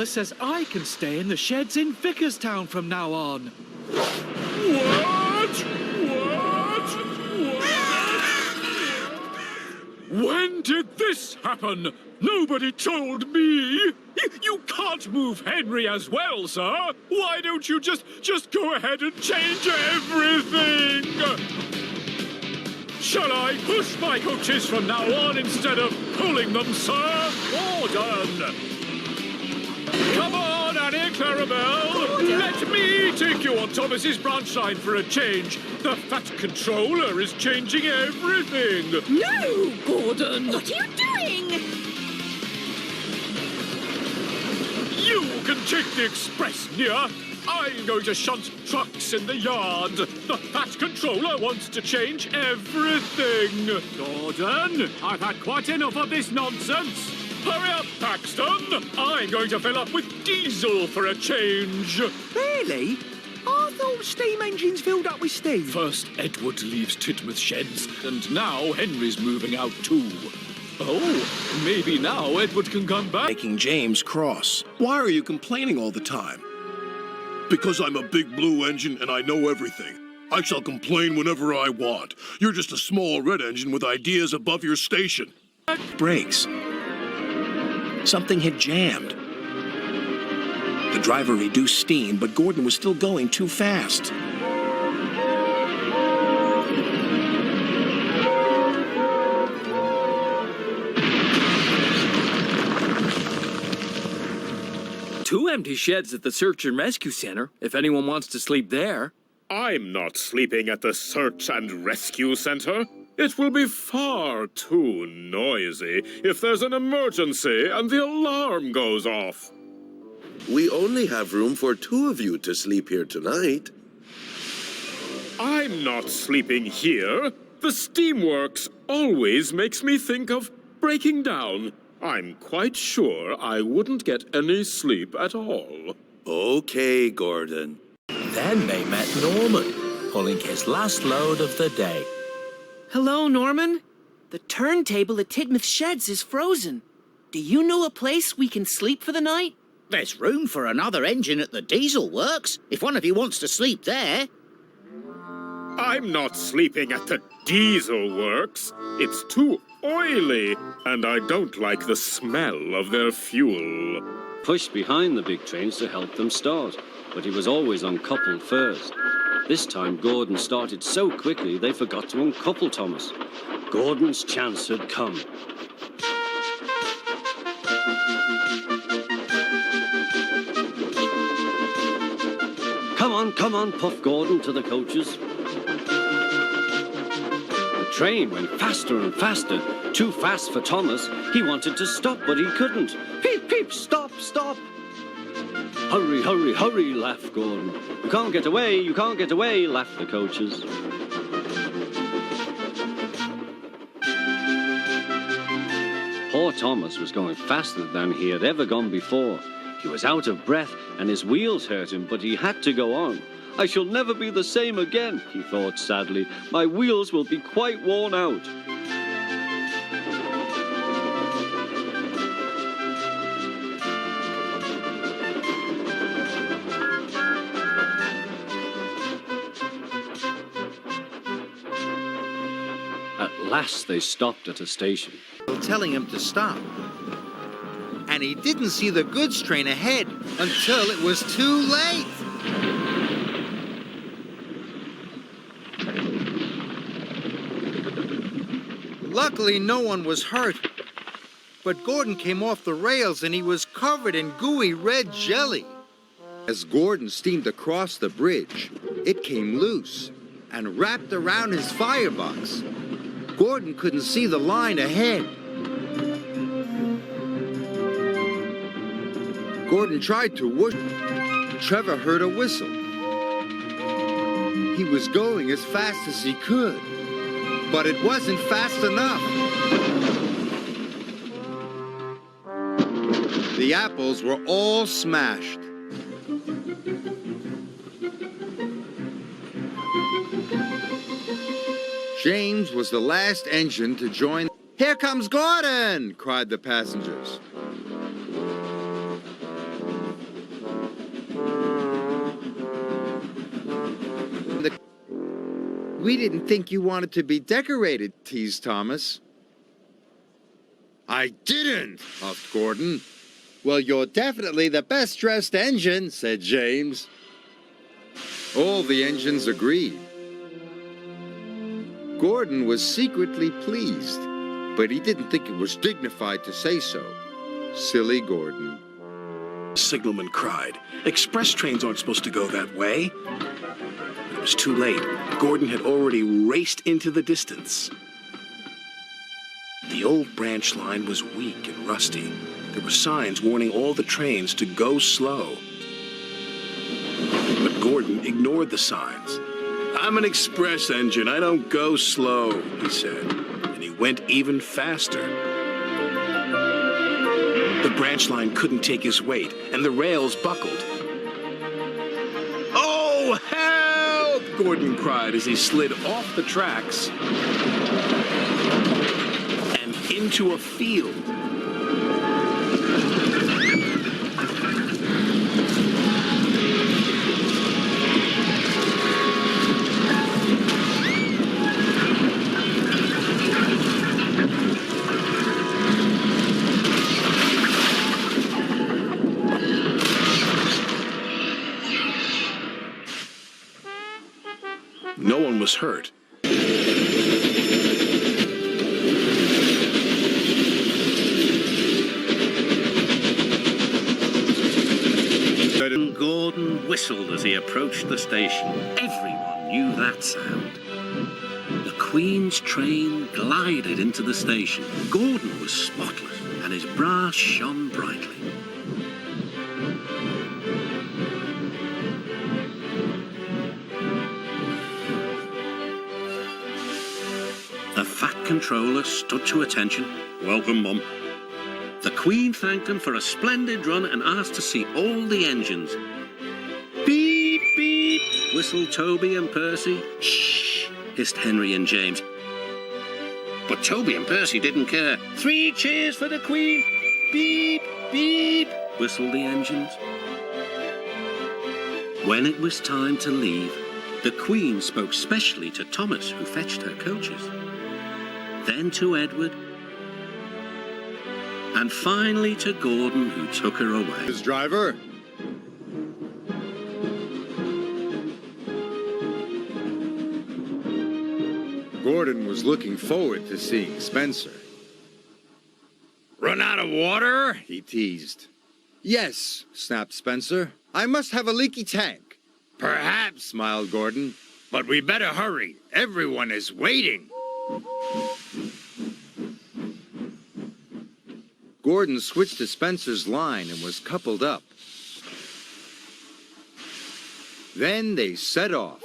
Thomas says I can stay in the sheds in Vickerstown from now on. What? When did this happen? Nobody told me. You can't move Henry as well, sir. Why don't you just go ahead and change everything? Shall I push my coaches from now on instead of pulling them, sir? Gordon! Come on, Annie Clarabelle! Let me take you on Thomas's branch line for a change. The Fat Controller is changing everything. No, Gordon! What are you doing? You can take the express near. I'm going to shunt trucks in the yard. The Fat Controller wants to change everything. Gordon, I've had quite enough of this nonsense. Hurry up, Paxton. I'm going to fill up with diesel for a change. Really? I thought steam engines filled up with steam. First, Edward leaves Tidmouth Sheds, and now Henry's moving out too. Oh, maybe now Edward can come back. Making James cross. Why are you complaining all the time? Because I'm a big blue engine and I know everything. I shall complain whenever I want. You're just a small red engine with ideas above your station. Brakes. Something had jammed. The driver reduced steam, but Gordon was still going too fast. Two empty sheds at the Search and Rescue Center, if anyone wants to sleep there. I'm not sleeping at the Search and Rescue Center. It will be far too noisy if there's an emergency and the alarm goes off. We only have room for 2 of you to sleep here tonight. I'm not sleeping here. The steamworks always makes me think of breaking down. I'm quite sure I wouldn't get any sleep at all. Okay, Gordon. Then they met Norman, pulling his last load of the day. Hello, Norman. The turntable at Tidmouth Sheds is frozen. Do you know a place we can sleep for the night? There's room for another engine at the diesel works, if one of you wants to sleep there. I'm not sleeping at the diesel works. It's too oily, and I don't like the smell of their fuel. Pushed behind the big trains to help them start, but he was always uncoupled first. This time Gordon started so quickly they forgot to uncouple Thomas. Gordon's chance had come. Come on, puffed Gordon to the coaches. The train went faster and faster, too fast for Thomas. He wanted to stop, but he couldn't. Peep, peep, stop, stop. Hurry, hurry, hurry, laughed Gordon. You can't get away, laughed the coaches. Poor Thomas was going faster than he had ever gone before. He was out of breath and his wheels hurt him, but he had to go on. I shall never be the same again, he thought sadly. My wheels will be quite worn out. At last they stopped at a station. Telling him to stop. And he didn't see the goods train ahead until it was too late. Luckily, no one was hurt. But Gordon came off the rails and he was covered in gooey red jelly. As Gordon steamed across the bridge, it came loose and wrapped around his firebox. Gordon couldn't see the line ahead. Gordon tried to whoosh. Trevor heard a whistle. He was going as fast as he could, but it wasn't fast enough. The apples were all smashed. James was the last engine to join. "Here comes Gordon!" cried the passengers. We didn't think you wanted to be decorated, teased Thomas. I didn't, huffed Gordon. Well, you're definitely the best-dressed engine, said James. All the engines agreed. Gordon was secretly pleased, but he didn't think it was dignified to say so. Silly Gordon. The signalman cried. Express trains aren't supposed to go that way. It was too late. Gordon had already raced into the distance. The old branch line was weak and rusty. There were signs warning all the trains to go slow. But Gordon ignored the signs. I'm an express engine. I don't go slow, he said. And he went even faster. The branch line couldn't take his weight, and the rails buckled. Oh, help! Gordon cried as he slid off the tracks and into a field. No one was hurt. Gordon whistled as he approached the station. Everyone knew that sound. The Queen's train glided into the station. Gordon was spotless, and his brass shone brightly. The fat controller stood to attention. Welcome, Mum. The Queen thanked him for a splendid run and asked to see all the engines. Beep, beep, whistled Toby and Percy. Shh, hissed Henry and James. But Toby and Percy didn't care. 3 cheers for the Queen. Beep, beep, whistled the engines. When it was time to leave, the Queen spoke specially to Thomas, who fetched her coaches. Then to Edward, and finally to Gordon, who took her away. His driver? Gordon was looking forward to seeing Spencer. Run out of water? He teased. Yes, snapped Spencer. I must have a leaky tank. Perhaps, smiled Gordon. But we better hurry. Everyone is waiting. Gordon switched to Spencer's line and was coupled up. Then they set off.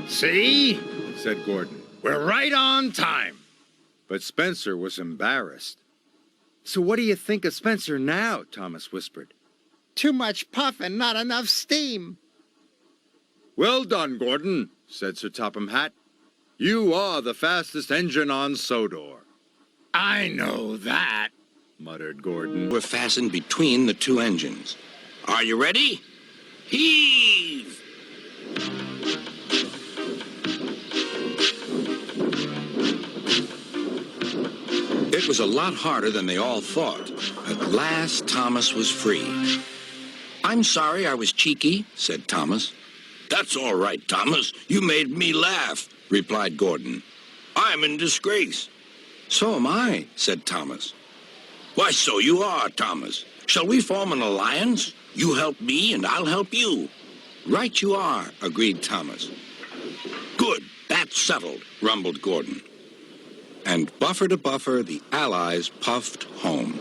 See? Said Gordon. We're right on time. But Spencer was embarrassed. So what do you think of Spencer now? Thomas whispered. Too much puff and not enough steam. Well done, Gordon, said Sir Topham Hatt. You are the fastest engine on Sodor. I know that, muttered Gordon. We're fastened between the 2 engines. Are you ready? Heave! It was a lot harder than they all thought. At last, Thomas was free. I'm sorry I was cheeky, said Thomas. That's all right, Thomas. You made me laugh, replied Gordon. I'm in disgrace. So am I, said Thomas. Why, so you are, Thomas. Shall we form an alliance? You help me and I'll help you. Right you are, agreed Thomas. Good, that's settled, rumbled Gordon. And buffer to buffer, the Allies puffed home.